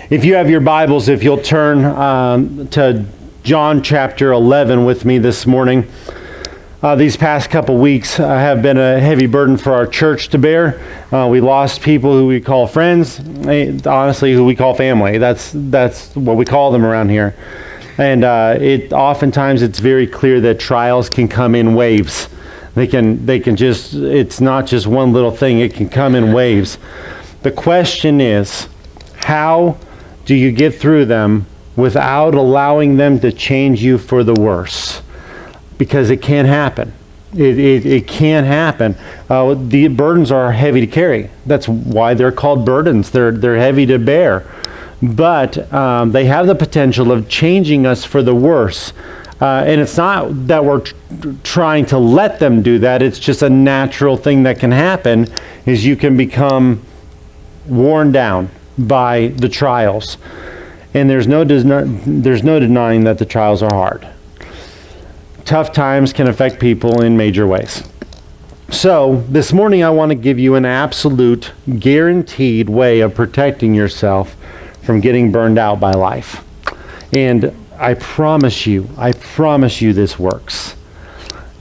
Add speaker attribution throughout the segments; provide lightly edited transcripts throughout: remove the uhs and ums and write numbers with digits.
Speaker 1: If you have your Bibles, if you'll turn to John chapter 11 with me this morning. These past couple weeks have been a heavy burden for our church to bear. We lost people who we call friends, honestly, who we call family. That's what we call them around here. And oftentimes it's very clear that trials can come in waves. They can just, it's not just one little thing, it can come in waves. The question is, how do you get through them without allowing them to change you for the worse? Because it can happen. It can happen. The burdens are heavy to carry. That's why they're called burdens. They're heavy to bear. But they have the potential of changing us for the worse. And it's not that we're trying to let them do that. It's just a natural thing that can happen, is you can become worn down by the trials. And there's no denying that the trials are hard. Tough times can affect people in major ways. So this morning I want to give you an absolute guaranteed way of protecting yourself from getting burned out by life. And I promise you this works.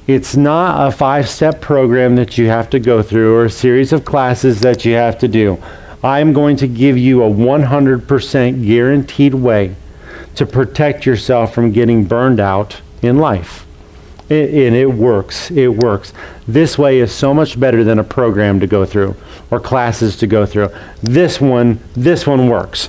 Speaker 1: It's not a 5-step program that you have to go through or a series of classes that you have to do. I'm going to give you a 100% guaranteed way to protect yourself from getting burned out in life. And it works. It works. This way is so much better than a program to go through or classes to go through. This one works.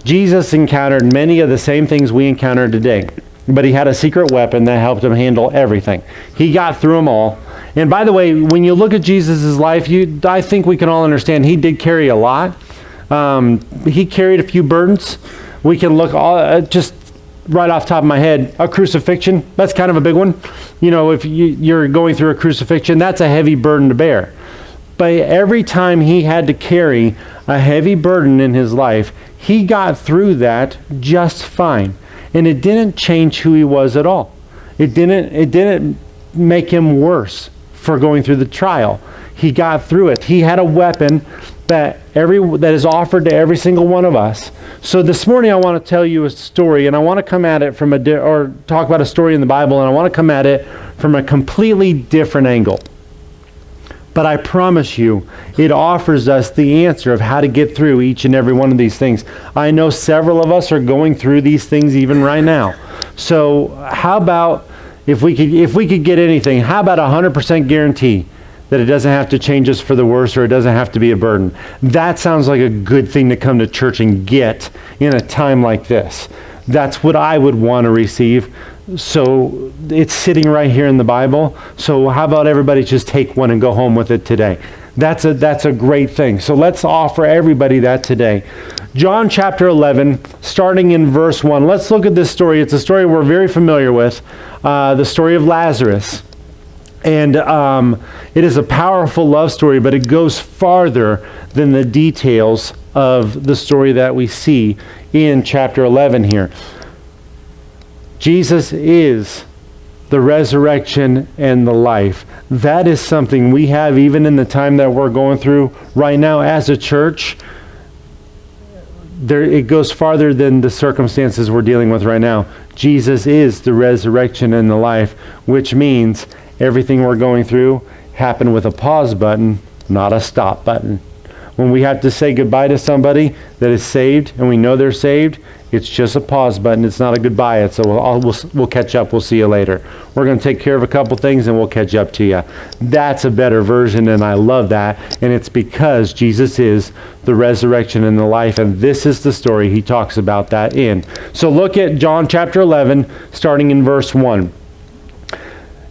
Speaker 1: Jesus encountered many of the same things we encounter today, but he had a secret weapon that helped him handle everything. He got through them all. And by the way, when you look at Jesus' life, I think we can all understand he did carry a lot. He carried a few burdens. We can look just right off the top of my head, a crucifixion. That's kind of a big one. You know, if you're going through a crucifixion, that's a heavy burden to bear. But every time he had to carry a heavy burden in his life, he got through that just fine. And it didn't change who he was at all. It didn't make him worse for going through the trial. He got through it. He had a weapon that is offered to every single one of us. So this morning I want to tell you a story, and I want to come at it or talk about a story in the Bible, and I want to come at it from a completely different angle. But I promise you, it offers us the answer of how to get through each and every one of these things. I know several of us are going through these things even right now. So how about if we could get anything, how about 100% guarantee that it doesn't have to change us for the worse, or it doesn't have to be a burden? That sounds like a good thing to come to church and get in a time like this. That's what I would want to receive. So it's sitting right here in the Bible. So how about everybody just take one and go home with it today? That's a great thing. So let's offer everybody that today. John chapter 11, starting in verse 1. Let's look at this story. It's a story we're very familiar with, the story of Lazarus. And it is a powerful love story, but it goes farther than the details of the story that we see in chapter 11 here. Jesus is the resurrection and the life. That is something we have even in the time that we're going through right now as a church. It goes farther than the circumstances we're dealing with right now. Jesus is the resurrection and the life, which means everything we're going through happened with a pause button, not a stop button. When we have to say goodbye to somebody that is saved and we know they're saved, it's just a pause button. It's not a goodbye. It's we'll catch up. We'll see you later. We're going to take care of a couple things and we'll catch up to you. That's a better version, and I love that. And it's because Jesus is the resurrection and the life, and this is the story he talks about that in. So look at John chapter 11, starting in verse 1.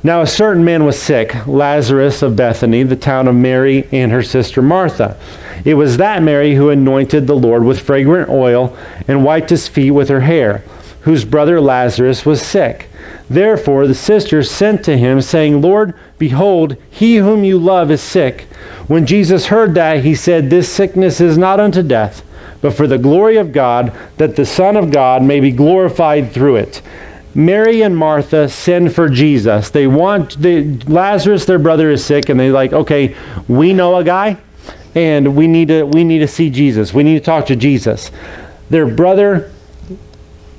Speaker 1: Now a certain man was sick, Lazarus of Bethany, the town of Mary and her sister Martha. It was that Mary who anointed the Lord with fragrant oil and wiped his feet with her hair, whose brother Lazarus was sick. Therefore the sisters sent to him, saying, Lord, behold, he whom you love is sick. When Jesus heard that, he said, This sickness is not unto death, but for the glory of God, that the Son of God may be glorified through it. Mary and Martha send for Jesus. Lazarus, their brother, is sick, and they're like, okay, we know a guy, and we need to see Jesus. We need to talk to Jesus. Their brother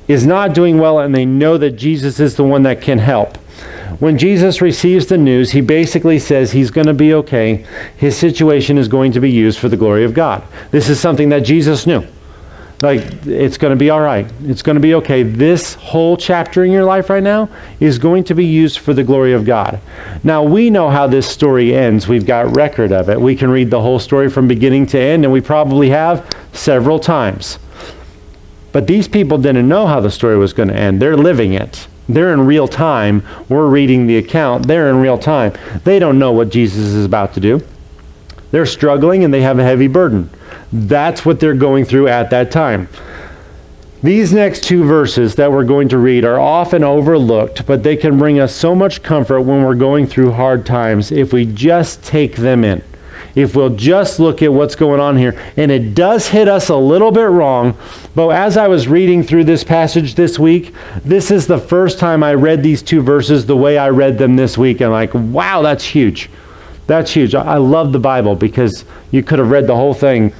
Speaker 1: is not doing well, and they know that Jesus is the one that can help. When Jesus receives the news, he basically says he's going to be okay. His situation is going to be used for the glory of God. This is something that Jesus knew. Like, it's going to be all right. It's going to be okay. This whole chapter in your life right now is going to be used for the glory of God. Now, we know how this story ends. We've got record of it. We can read the whole story from beginning to end, and we probably have several times. But these people didn't know how the story was going to end. They're living it. They're in real time. We're reading the account. They're in real time. They don't know what Jesus is about to do. They're struggling, and they have a heavy burden. That's what they're going through at that time. These next two verses that we're going to read are often overlooked, but they can bring us so much comfort when we're going through hard times if we just take them in. If we'll just look at what's going on here. And it does hit us a little bit wrong, but as I was reading through this passage this week, this is the first time I read these two verses the way I read them this week. And like, wow, that's huge. That's huge. I love the Bible because you could have read the whole thing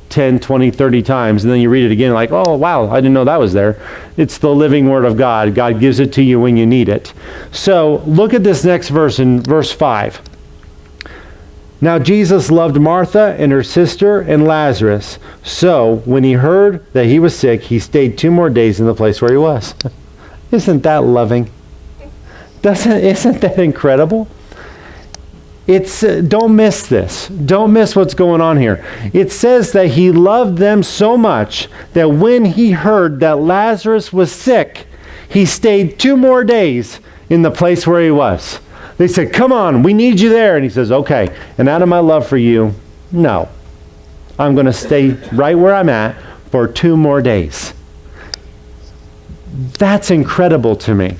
Speaker 1: 10, 20, 30 times, and then you read it again like, oh, wow, I didn't know that was there. It's the living Word of God. God gives it to you when you need it. So look at this next verse in verse 5. Now Jesus loved Martha and her sister and Lazarus. So when he heard that he was sick, he stayed 2 more days in the place where he was. Isn't that loving? Isn't that incredible? Don't miss this. Don't miss what's going on here. It says that he loved them so much that when he heard that Lazarus was sick, he stayed 2 more days in the place where he was. They said, come on, we need you there. And he says, okay. And out of my love for you, no. I'm going to stay right where I'm at for 2 more days. That's incredible to me.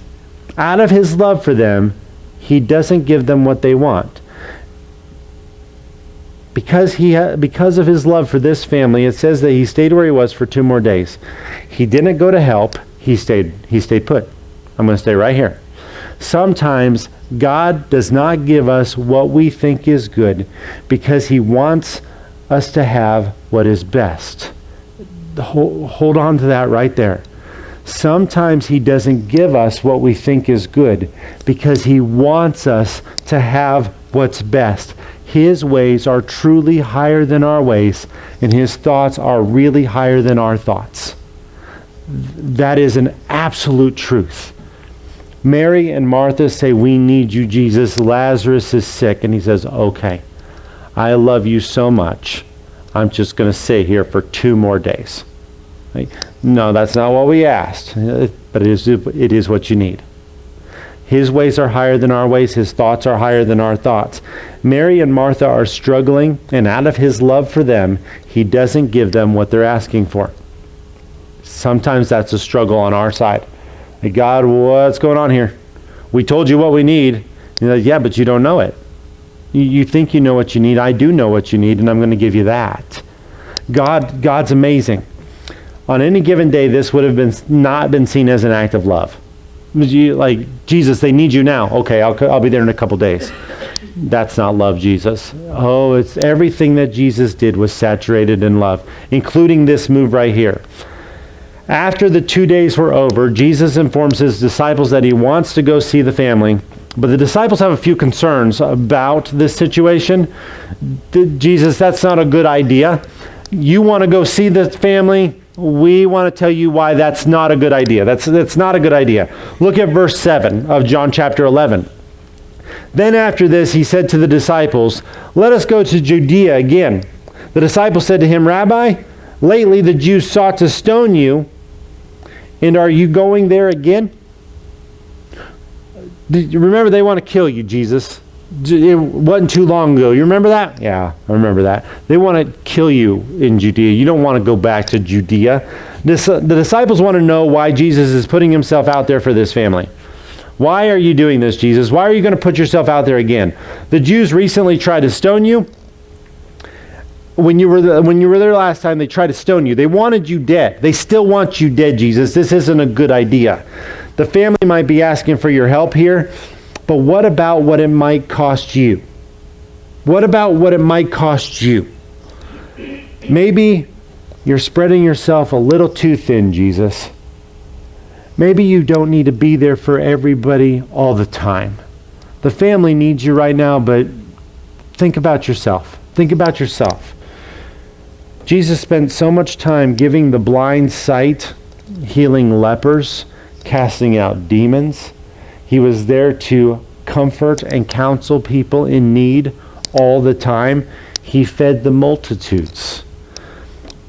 Speaker 1: Out of his love for them, he doesn't give them what they want. Because of his love for this family, it says that he stayed where he was for 2 more days. He didn't go to help. He stayed put. I'm going to stay right here. Sometimes God does not give us what we think is good because he wants us to have what is best. Hold on to that right there. Sometimes he doesn't give us what we think is good because he wants us to have what's best. His ways are truly higher than our ways, and his thoughts are really higher than our thoughts. That is an absolute truth. Mary and Martha say, we need you, Jesus. Lazarus is sick. And he says, okay, I love you so much. I'm just going to stay here for 2 more days. Right? No, that's not what we asked, but it is what you need. His ways are higher than our ways. His thoughts are higher than our thoughts. Mary and Martha are struggling, and out of his love for them, he doesn't give them what they're asking for. Sometimes that's a struggle on our side. Like, God, what's going on here? We told you what we need. You're like, yeah, but you don't know it. You think you know what you need. I do know what you need, and I'm going to give you that. God's amazing. On any given day, this would have not been seen as an act of love. Like, Jesus, they need you now. Okay, I'll be there in a couple days. That's not love, Jesus. Oh, it's everything that Jesus did was saturated in love, including this move right here. After the 2 days were over, Jesus informs his disciples that he wants to go see the family, but the disciples have a few concerns about this situation. Jesus, that's not a good idea. You want to go see the family? We want to tell you why that's not a good idea. That's not a good idea. Look at verse 7 of John chapter 11. Then after this, he said to the disciples, let us go to Judea again. The disciples said to him, Rabbi, lately the Jews sought to stone you, and are you going there again? Remember, they want to kill you, Jesus. It wasn't too long ago. You remember that? Yeah, I remember that. They want to kill you in Judea. You don't want to go back to Judea. The disciples want to know why Jesus is putting himself out there for this family. Why are you doing this, Jesus? Why are you going to put yourself out there again? The Jews recently tried to stone you. When you were there last time, they tried to stone you. They wanted you dead. They still want you dead, Jesus. This isn't a good idea. The family might be asking for your help here. But what about what it might cost you? What about what it might cost you? Maybe You're spreading yourself a little too thin, Jesus. Maybe you don't need to be there for everybody all the time. The family needs you right now, but think about yourself. Think about yourself. Jesus spent so much time giving the blind sight, healing lepers, casting out demons. He was there to comfort and counsel people in need all the time. He fed the multitudes.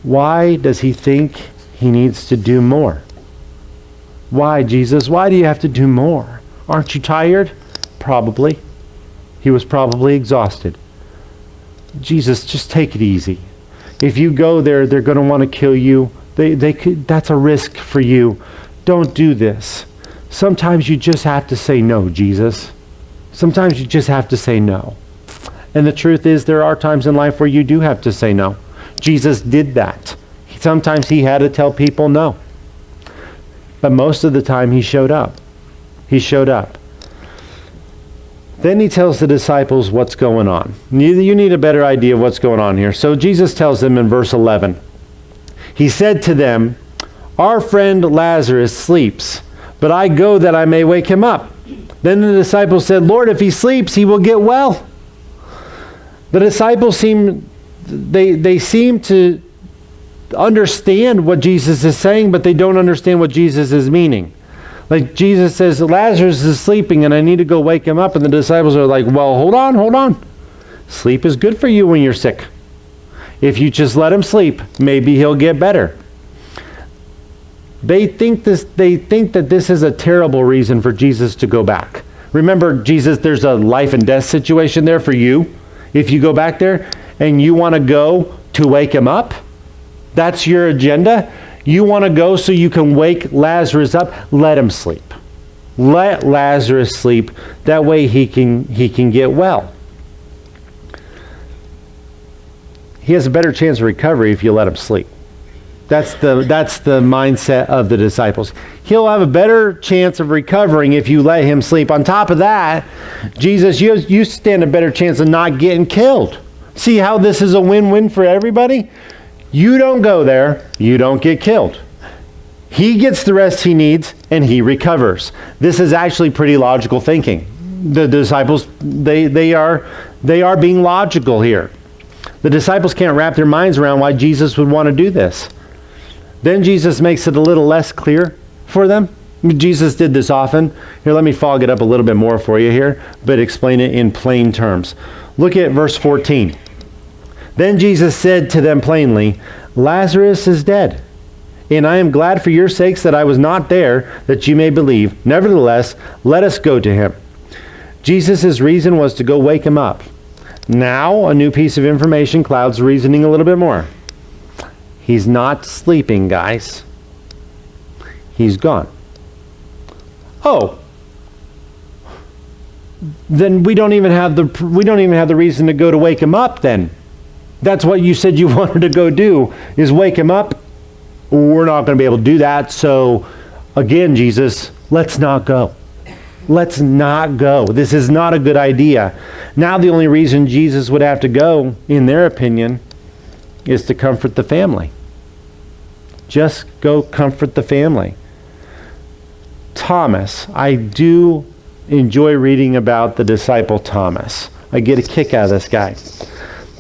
Speaker 1: Why does he think he needs to do more? Why, Jesus? Why do you have to do more? Aren't you tired? Probably. He was probably exhausted. Jesus, just take it easy. If you go there, they're going to want to kill you. That's a risk for you. Don't do this. Sometimes you just have to say no, Jesus. Sometimes you just have to say no. And the truth is, there are times in life where you do have to say no. Jesus did that. Sometimes he had to tell people no. But most of the time he showed up. He showed up. Then he tells the disciples what's going on. You need a better idea of what's going on here. So Jesus tells them in verse 11, he said to them, "Our friend Lazarus sleeps, but I go that I may wake him up." Then the disciples said, "Lord, if he sleeps, he will get well." The disciples seem to understand what Jesus is saying, but they don't understand what Jesus is meaning. Like Jesus says, Lazarus is sleeping and I need to go wake him up. And the disciples are like, well, hold on. Sleep is good for you when you're sick. If you just let him sleep, maybe he'll get better. They think that this is a terrible reason for Jesus to go back. Remember, Jesus, there's a life and death situation there for you. If you go back there and you want to go to wake him up, that's your agenda. You want to go so you can wake Lazarus up. Let him sleep. Let Lazarus sleep. That way he can get well. He has a better chance of recovery if you let him sleep. That's the mindset of the disciples. He'll have a better chance of recovering if you let him sleep. On top of that, Jesus, you stand a better chance of not getting killed. See how this is a win-win for everybody? You don't go there, you don't get killed. He gets the rest he needs, and he recovers. This is actually pretty logical thinking. The disciples, they are being logical here. The disciples can't wrap their minds around why Jesus would want to do this. Then Jesus makes it a little less clear for them. Jesus did this often. Here, let me fog it up a little bit more for you here, but explain it in plain terms. Look at verse 14. Then Jesus said to them plainly, "Lazarus is dead, and I am glad for your sakes that I was not there, that you may believe. Nevertheless, let us go to him." Jesus' reason was to go wake him up. Now, a new piece of information clouds the reasoning a little bit more. He's not sleeping, guys. He's gone. Oh. Then we don't even have the reason to go to wake him up then. That's what you said you wanted to go do, is wake him up. We're not going to be able to do that. So again, Jesus, let's not go. Let's not go. This is not a good idea. Now the only reason Jesus would have to go, in their opinion, is to comfort the family. Just go comfort the family. Thomas, I do enjoy reading about the disciple Thomas. I get a kick out of this guy.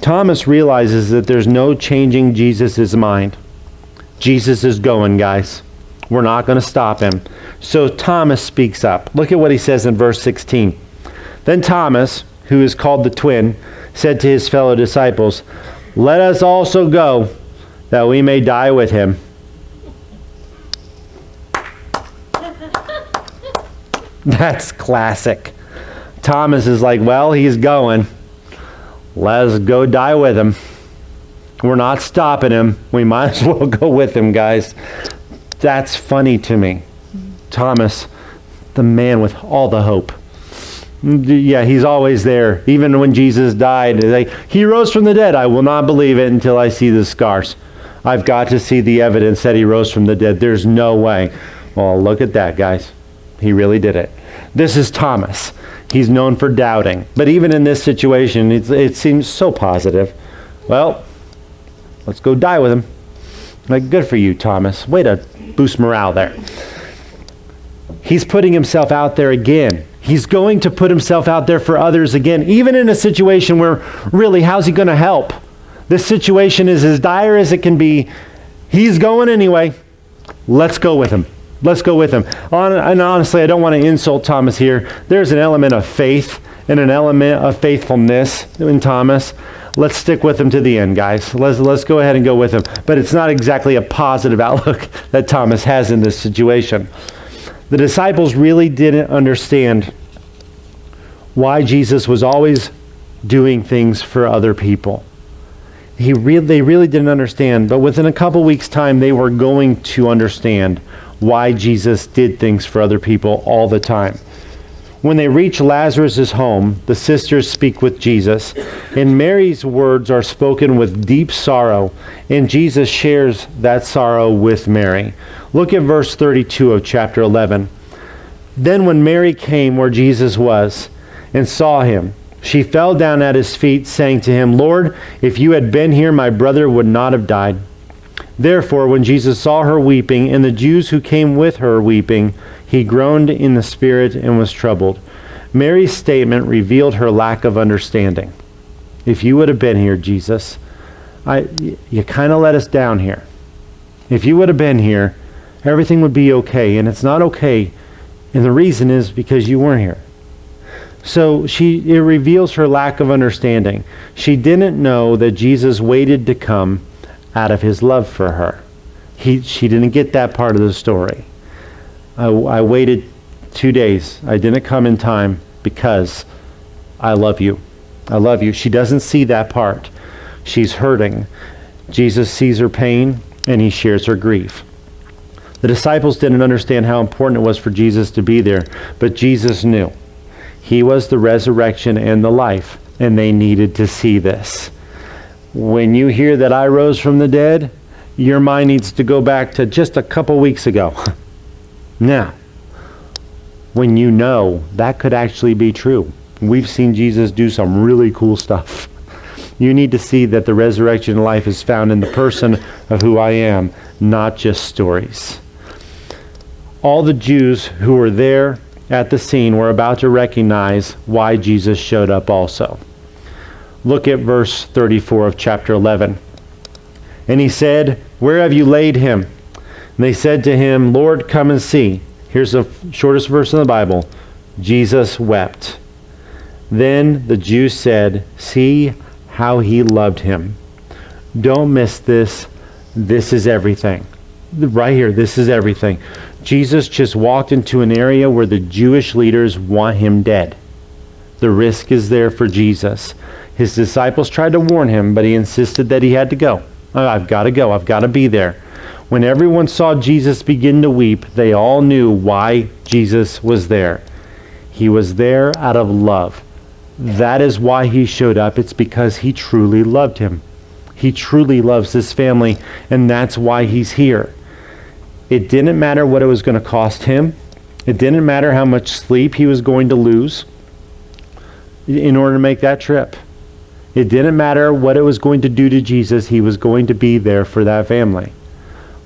Speaker 1: Thomas realizes that there's no changing Jesus' mind. Jesus is going, guys. We're not going to stop him. So Thomas speaks up. Look at what he says in verse 16. Then Thomas, who is called the twin, said to his fellow disciples, "Let us also go, that we may die with him." That's classic. Thomas is like, well, he's going. Let's go die with him. We're not stopping him. We might as well go with him, guys. That's funny to me. Thomas, the man with all the hope. Yeah, he's always there. Even when Jesus died, he rose from the dead. I will not believe it until I see the scars. I've got to see the evidence that he rose from the dead. There's no way. Well, look at that, guys. He really did it. This is Thomas. He's known for doubting. But even in this situation, it seems so positive. Well, let's go die with him. Like, good for you, Thomas. Way to boost morale there. He's putting himself out there again. He's going to put himself out there for others again, even in a situation where, really, how's he going to help? This situation is as dire as it can be. He's going anyway. Let's go with him. Let's go with him. And honestly, I don't want to insult Thomas here. There's an element of faith and an element of faithfulness in Thomas. Let's stick with him to the end, guys. Let's go ahead and go with him. But it's not exactly a positive outlook that Thomas has in this situation. The disciples really didn't understand why Jesus was always doing things for other people. They really didn't understand, but within a couple weeks' time, they were going to understand why Jesus did things for other people all the time. When they reach Lazarus' home, the sisters speak with Jesus, and Mary's words are spoken with deep sorrow, and Jesus shares that sorrow with Mary. Look at verse 32 of chapter 11. Then when Mary came where Jesus was and saw him, she fell down at his feet, saying to him, Lord, if you had been here, my brother would not have died. Therefore, when Jesus saw her weeping, and the Jews who came with her weeping, he groaned in the spirit and was troubled. Mary's statement revealed her lack of understanding. If you would have been here, Jesus, you kind of let us down here. If you would have been here, everything would be okay, and it's not okay. And the reason is because you weren't here. So it reveals her lack of understanding. She didn't know that Jesus waited to come out of his love for her. She didn't get that part of the story. I waited 2 days. I didn't come in time because I love you. I love you. She doesn't see that part. She's hurting. Jesus sees her pain and he shares her grief. The disciples didn't understand how important it was for Jesus to be there, but Jesus knew. He was the resurrection and the life, and they needed to see this. When you hear that I rose from the dead, your mind needs to go back to just a couple weeks ago. Now, when you know that could actually be true, we've seen Jesus do some really cool stuff. You need to see that the resurrection and life is found in the person of who I am, not just stories. All the Jews who were there at the scene were about to recognize why Jesus showed up also. Look at verse 34 of chapter 11. And he said, where have you laid him? And they said to him, Lord, come and see. Here's the shortest verse in the Bible. Jesus wept. Then the Jews said, see how he loved him. Don't miss this. This is everything. Right here, this is everything. Jesus just walked into an area where the Jewish leaders want him dead. The risk is there for Jesus. His disciples tried to warn him, but he insisted that he had to go. I've got to go. I've got to be there. When everyone saw Jesus begin to weep, they all knew why Jesus was there. He was there out of love. That is why he showed up. It's because he truly loved him. He truly loves this family, and that's why he's here. It didn't matter what it was going to cost him. It didn't matter how much sleep he was going to lose in order to make that trip. It didn't matter what it was going to do to Jesus. He was going to be there for that family.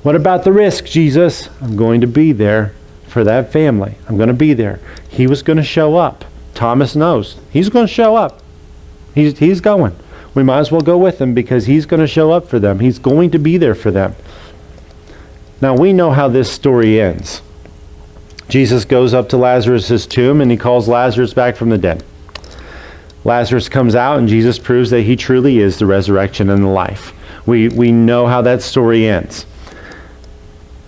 Speaker 1: What about the risk, Jesus? I'm going to be there for that family. I'm going to be there. He was going to show up. Thomas knows. He's going to show up. He's going. We might as well go with him because he's going to show up for them. He's going to be there for them. Now we know how this story ends. Jesus goes up to Lazarus' tomb and he calls Lazarus back from the dead. Lazarus comes out and Jesus proves that he truly is the resurrection and the life. We know how that story ends.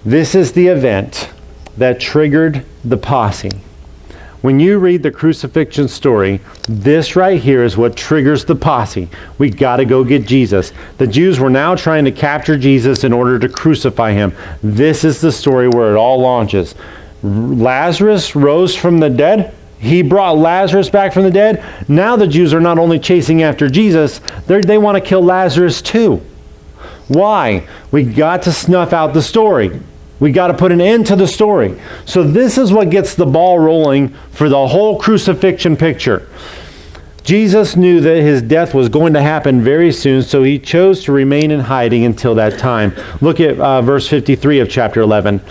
Speaker 1: This is the event that triggered the posse. When you read the crucifixion story, this right here is what triggers the posse. We got to go get Jesus. The Jews were now trying to capture Jesus in order to crucify him. This is the story where it all launches. Lazarus rose from the dead. He brought Lazarus back from the dead. Now the Jews are not only chasing after Jesus, they want to kill Lazarus too. Why? We got to snuff out the story. We got to put an end to the story. So this is what gets the ball rolling for the whole crucifixion picture. Jesus knew that his death was going to happen very soon, so he chose to remain in hiding until that time. Look at verse 53 of chapter 11.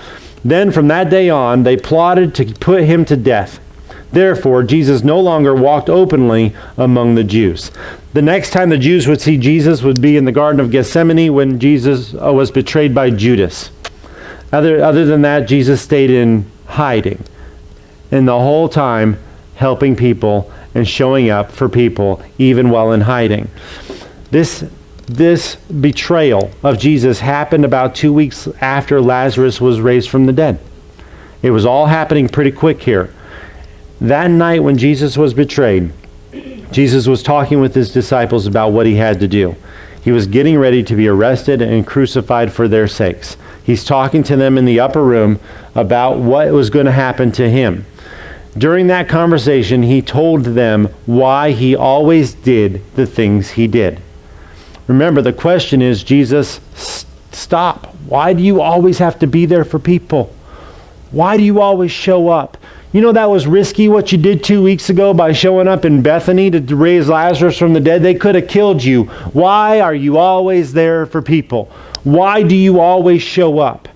Speaker 1: Then from that day on, they plotted to put him to death. Therefore, Jesus no longer walked openly among the Jews. The next time the Jews would see Jesus would be in the Garden of Gethsemane when Jesus was betrayed by Judas. Other than that, Jesus stayed in hiding. And the whole time, helping people and showing up for people, even while in hiding. This betrayal of Jesus happened about 2 weeks after Lazarus was raised from the dead. It was all happening pretty quick here. That night when Jesus was betrayed, Jesus was talking with his disciples about what he had to do. He was getting ready to be arrested and crucified for their sakes. He's talking to them in the upper room about what was going to happen to him. During that conversation, he told them why he always did the things he did. Remember, the question is, Jesus, stop. Why do you always have to be there for people? Why do you always show up? You know that was risky what you did 2 weeks ago by showing up in Bethany to raise Lazarus from the dead. They could have killed you. Why are you always there for people? Why do you always show up?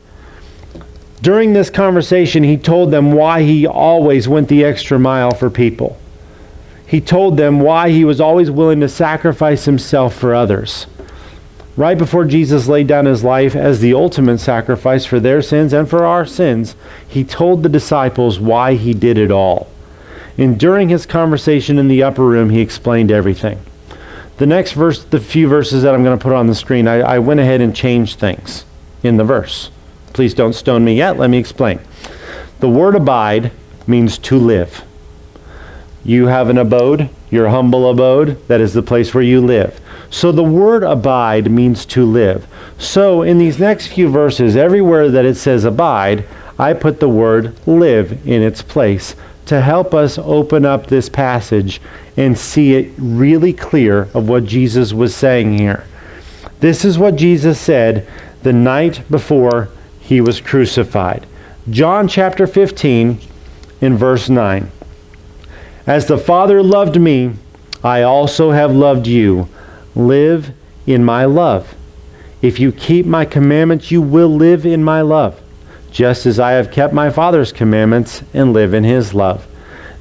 Speaker 1: During this conversation, he told them why he always went the extra mile for people. He told them why he was always willing to sacrifice himself for others. Right before Jesus laid down his life as the ultimate sacrifice for their sins and for our sins, he told the disciples why he did it all. And during his conversation in the upper room, he explained everything. The next verse, the few verses that I'm going to put on the screen, I went ahead and changed things in the verse. Please don't stone me yet. Let me explain. The word abide means to live. You have an abode, your humble abode, that is the place where you live. So the word abide means to live. So in these next few verses, everywhere that it says abide, I put the word live in its place to help us open up this passage and see it really clear of what Jesus was saying here. This is what Jesus said the night before he was crucified. John chapter 15 in verse 9. As the Father loved me, I also have loved you. Live in my love. If you keep my commandments, you will live in my love, just as I have kept my Father's commandments and live in his love.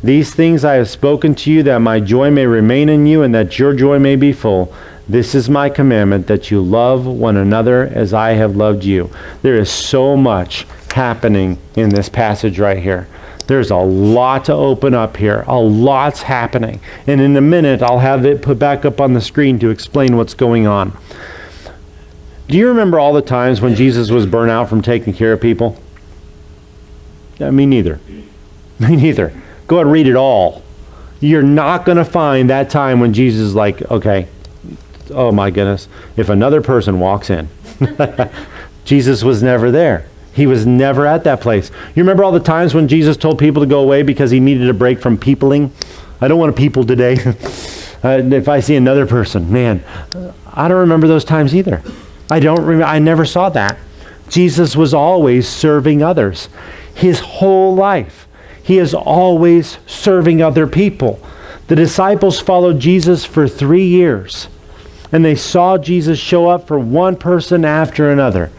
Speaker 1: These things I have spoken to you, that my joy may remain in you and that your joy may be full. This is my commandment, that you love one another as I have loved you. There is so much happening in this passage right here. There's a lot to open up here. A lot's happening. And in a minute, I'll have it put back up on the screen to explain what's going on. Do you remember all the times when Jesus was burnt out from taking care of people? Yeah, me neither. Me neither. Go ahead and read it all. You're not going to find that time when Jesus is like, okay, oh my goodness, if another person walks in. Jesus was never there. He was never at that place. You remember all the times when Jesus told people to go away because he needed a break from peopling? I don't want to people today. If I see another person, man, I don't remember those times either. I never saw that. Jesus was always serving others. His whole life, he is always serving other people. The disciples followed Jesus for 3 years, and they saw Jesus show up for one person after another.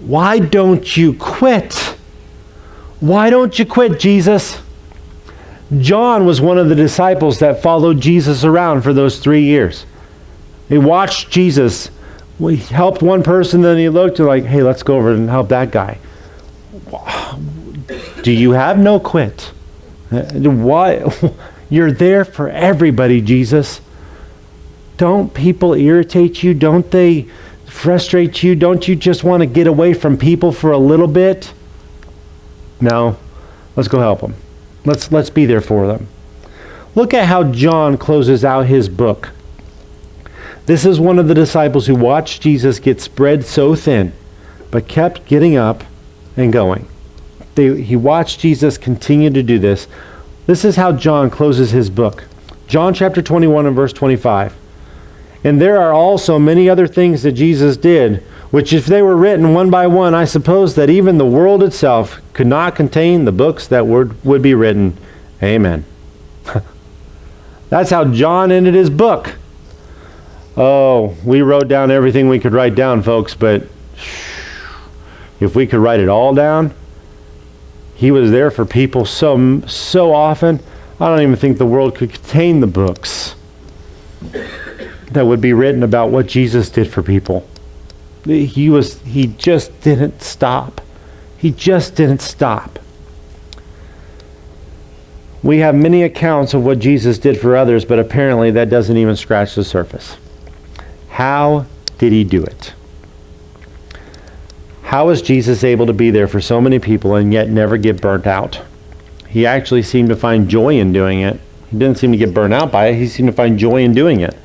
Speaker 1: Why don't you quit? Why don't you quit, Jesus? John was one of the disciples that followed Jesus around for those 3 years. He watched Jesus. He helped one person, then he looked and like, hey, let's go over and help that guy. Do you have no quit? Why? You're there for everybody, Jesus. Don't people irritate you? Don't they frustrate you? Don't you just want to get away from people for a little bit? No. Let's go help them. Let's be there for them. Look at how John closes out his book. This is one of the disciples who watched Jesus get spread so thin, but kept getting up and going. He watched Jesus continue to do this. This is how John closes his book. John chapter 21 and verse 25. And there are also many other things that Jesus did, which if they were written one by one, I suppose that even the world itself could not contain the books that would be written. Amen. That's how John ended his book. Oh, we wrote down everything we could write down, folks, but if we could write it all down, he was there for people so often. I don't even think the world could contain the books that would be written about what Jesus did for people. He just didn't stop. He just didn't stop. We have many accounts of what Jesus did for others, but apparently that doesn't even scratch the surface. How did he do it? How was Jesus able to be there for so many people and yet never get burnt out? He actually seemed to find joy in doing it. He didn't seem to get burnt out by it. He seemed to find joy in doing it.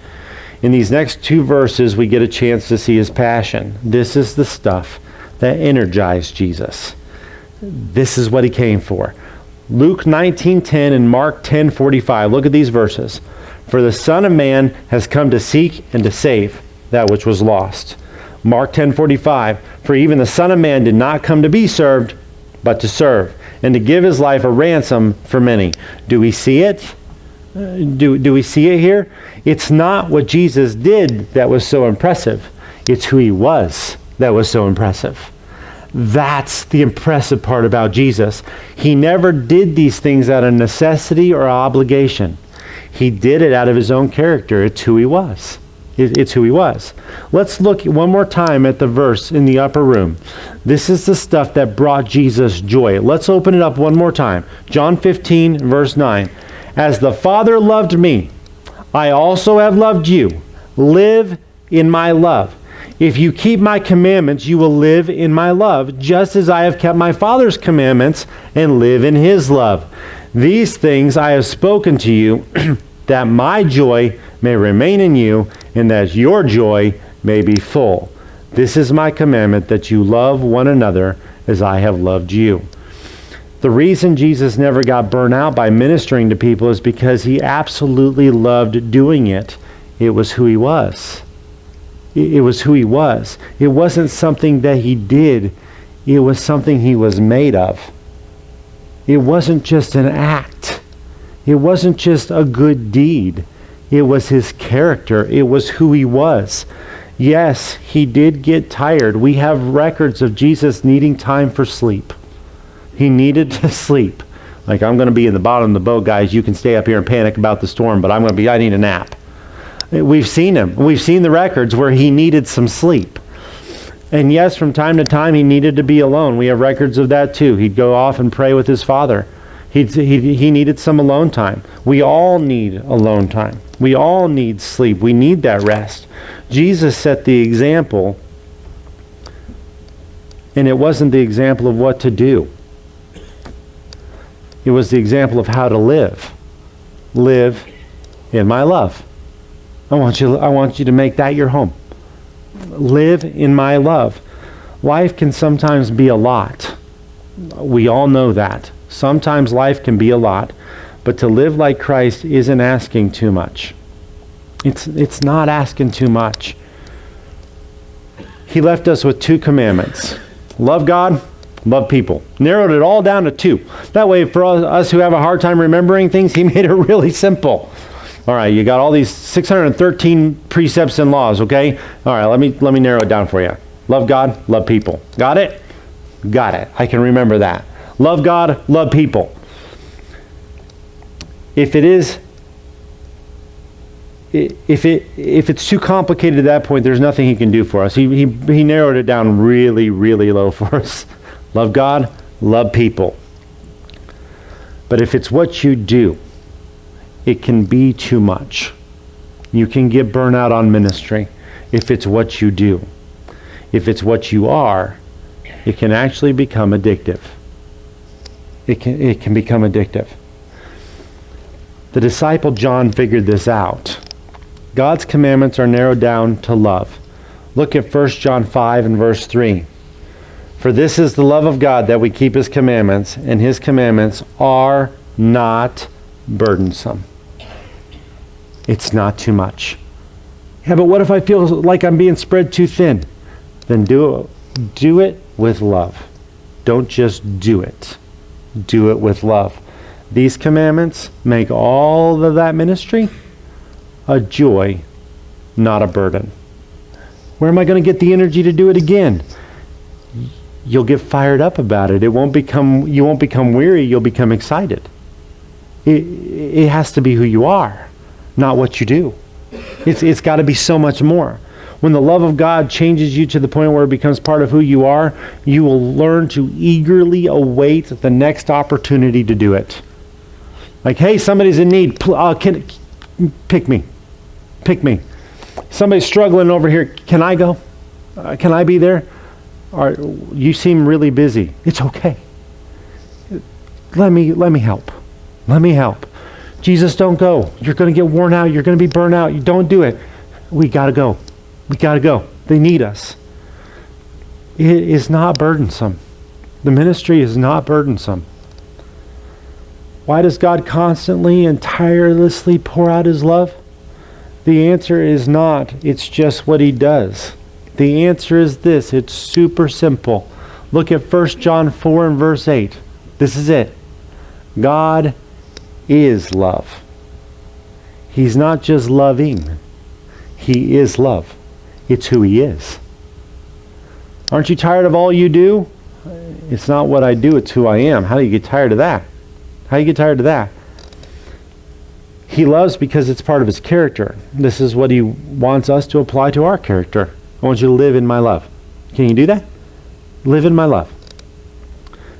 Speaker 1: In these next 2 verses, we get a chance to see his passion. This is the stuff that energized Jesus. This is what he came for. Luke 19:10 and Mark 10:45. Look at these verses. For the Son of Man has come to seek and to save that which was lost. Mark 10:45. For even the Son of Man did not come to be served, but to serve, and to give his life a ransom for many. Do we see it? Do we see it here? It's not what Jesus did that was so impressive. It's who he was that was so impressive. That's the impressive part about Jesus. He never did these things out of necessity or obligation. He did it out of his own character. It's who he was. It's who he was. Let's look one more time at the verse in the upper room. This is the stuff that brought Jesus joy. Let's open it up one more time. John 15, verse 9. As the Father loved me, I also have loved you. Live in my love. If you keep my commandments, you will live in my love, just as I have kept my Father's commandments and live in his love. These things I have spoken to you, that my joy may remain in you, and that your joy may be full. This is my commandment, that you love one another as I have loved you. The reason Jesus never got burnt out by ministering to people is because he absolutely loved doing it. It was who he was. It was who he was. It wasn't something that he did. It was something he was made of. It wasn't just an act. It wasn't just a good deed. It was his character. It was who he was. Yes, he did get tired. We have records of Jesus needing time for sleep. He needed to sleep. Like, I'm going to be in the bottom of the boat, guys. You can stay up here and panic about the storm, but I need a nap. We've seen him. We've seen the records where he needed some sleep. And yes, from time to time, he needed to be alone. We have records of that too. He'd go off and pray with his Father. He needed some alone time. We all need alone time. We all need sleep. We need that rest. Jesus set the example, and it wasn't the example of what to do. It was the example of how to live. Live in my love. I want you to make that your home. Live in my love. Life can sometimes be a lot. We all know that. Sometimes life can be a lot. But to live like Christ isn't asking too much. It's not asking too much. He left us with 2 commandments. Love God, love people. Narrowed it all down to 2. That way, for us who have a hard time remembering things, he made it really simple. All right, you got all these 613 precepts and laws, okay? All right, let me narrow it down for you. Love God, love people. Got it? Got it. I can remember that. Love God, love people. If it's too complicated at that point, there's nothing he can do for us. He narrowed it down really, really low for us. Love God, love people. But if it's what you do, it can be too much. You can get burnt out on ministry if it's what you do. If it's what you are, it can actually become addictive. It can become addictive. The disciple John figured this out. God's commandments are narrowed down to love. Look at 1 John 5 and verse 3. For this is the love of God, that we keep his commandments, and his commandments are not burdensome. It's not too much. Yeah, but what if I feel like I'm being spread too thin? Then do it with love. Don't just do it. Do it with love. These commandments make all of that ministry a joy, not a burden. Where am I going to get the energy to do it again? You'll get fired up about it. You won't become weary, you'll become excited. It has to be who you are, not what you do. It's got to be so much more. When the love of God changes you to the point where it becomes part of who you are, you will learn to eagerly await the next opportunity to do it. Like, hey, somebody's in need. Pick me. Somebody's struggling over here. Can I go? Can I be there? You seem really busy. It's okay. Let me help. Let me help. Jesus, don't go. You're going to get worn out. You're going to be burnt out. You don't do it. We got to go. We got to go. They need us. It is not burdensome. The ministry is not burdensome. Why does God constantly and tirelessly pour out his love? The answer is not, it's just what he does. The answer is this. It's super simple. Look at 1 John 4 and verse 8. This is it. God is love. He's not just loving. He is love. It's who he is. Aren't you tired of all you do? It's not what I do, it's who I am. How do you get tired of that? How do you get tired of that? He loves because it's part of his character. This is what he wants us to apply to our character. I want you to live in my love. Can you do that? Live in my love.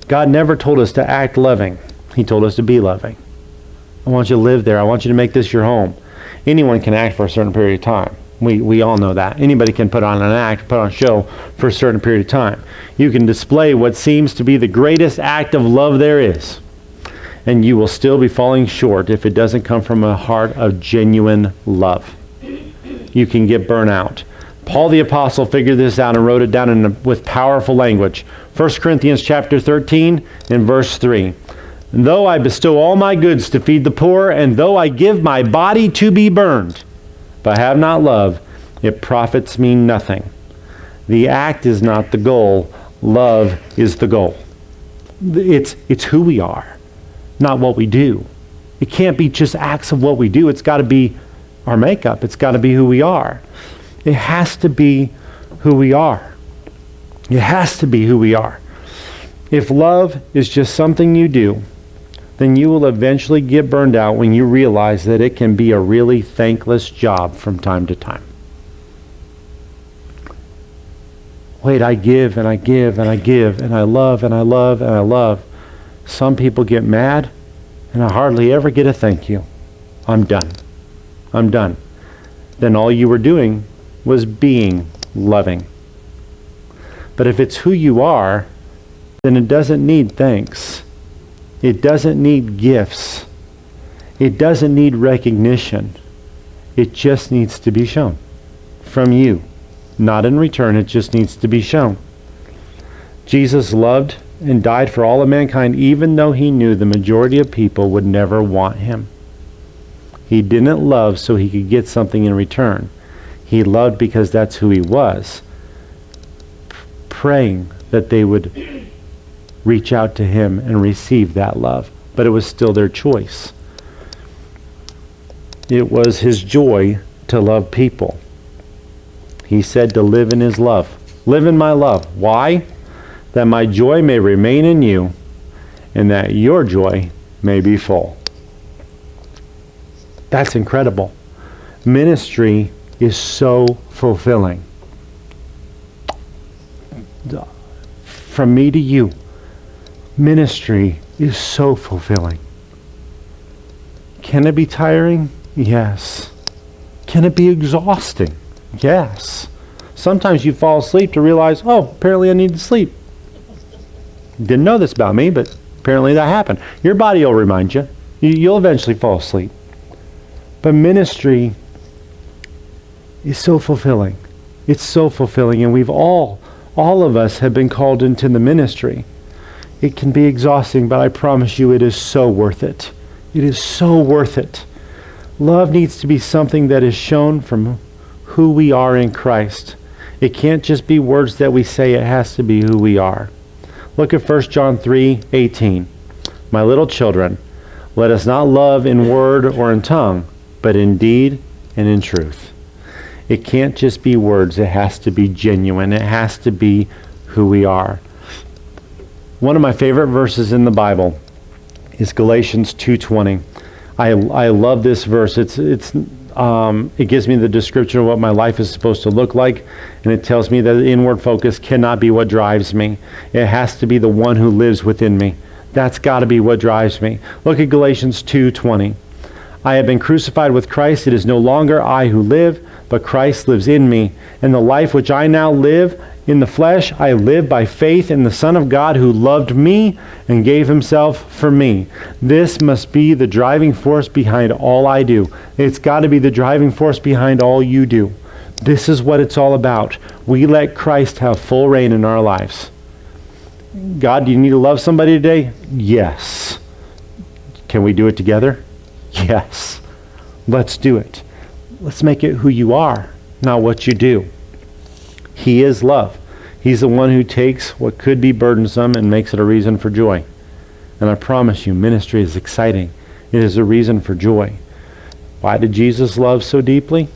Speaker 1: God never told us to act loving. He told us to be loving. I want you to live there. I want you to make this your home. Anyone can act for a certain period of time. We all know that. Anybody can put on an act, put on a show for a certain period of time. You can display what seems to be the greatest act of love there is, and you will still be falling short if it doesn't come from a heart of genuine love. You can get burnt out. Paul the Apostle figured this out and wrote it down with powerful language. 1 Corinthians chapter 13 and verse 3. Though I bestow all my goods to feed the poor, and though I give my body to be burned, but have not love, it profits me nothing. The act is not the goal. Love is the goal. It's who we are, not what we do. It can't be just acts of what we do. It's got to be our makeup. It's got to be who we are. It has to be who we are. It has to be who we are. If love is just something you do, then you will eventually get burned out when you realize that it can be a really thankless job from time to time. Wait, I give and I give and I give and I love and I love and I love. Some people get mad and I hardly ever get a thank you. I'm done. I'm done. Then all you were doing was being loving. But if it's who you are, then it doesn't need thanks. It doesn't need gifts. It doesn't need recognition. It just needs to be shown from you. Not in return, it just needs to be shown. Jesus loved and died for all of mankind, even though he knew the majority of people would never want him. He didn't love so he could get something in return. He loved because that's who he was, praying that they would reach out to him and receive that love. But it was still their choice. It was his joy to love people. He said to live in his love. Live in my love. Why? That my joy may remain in you, and that your joy may be full. That's incredible. Ministry is so fulfilling. From me to you, ministry is so fulfilling. Can it be tiring? Yes. Can it be exhausting? Yes. Sometimes you fall asleep to realize, oh, apparently I need to sleep. Didn't know this about me, but apparently that happened. Your body will remind you. You'll eventually fall asleep. But ministry is so fulfilling. It's so fulfilling, and we've all of us have been called into the ministry. It can be exhausting, but I promise you it is so worth it. It is so worth it. Love needs to be something that is shown from who we are in Christ. It can't just be words that we say. It has to be who we are. Look at 1 John 3:18. My little children, Let us not love in word or in tongue, but in deed and in truth. It can't just be words. It has to be genuine. It has to be who we are. One of my favorite verses in the Bible is Galatians 2:20. I love this verse. It gives me the description of what my life is supposed to look like, and it tells me that the inward focus cannot be what drives me. It has to be the one who lives within me. That's got to be what drives me. Look at Galatians 2:20. I have been crucified with Christ. It is no longer I who live, but Christ lives in me. And the life which I now live in the flesh, I live by faith in the Son of God who loved me and gave himself for me. This must be the driving force behind all I do. It's got to be the driving force behind all you do. This is what it's all about. We let Christ have full reign in our lives. God, do you need to love somebody today? Yes. Can we do it together? Yes. Let's do it. Let's make it who you are, not what you do. He is love. He's the one who takes what could be burdensome and makes it a reason for joy. And I promise you, ministry is exciting. It is a reason for joy. Why did Jesus love so deeply?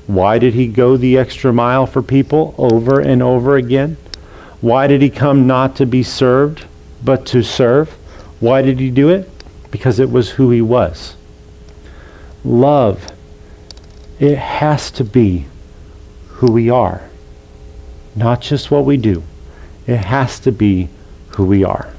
Speaker 1: Why did he go the extra mile for people over and over again? Why did he come not to be served, but to serve? Why did he do it? Because it was who he was. Love, it has to be who we are. Not just what we do. It has to be who we are.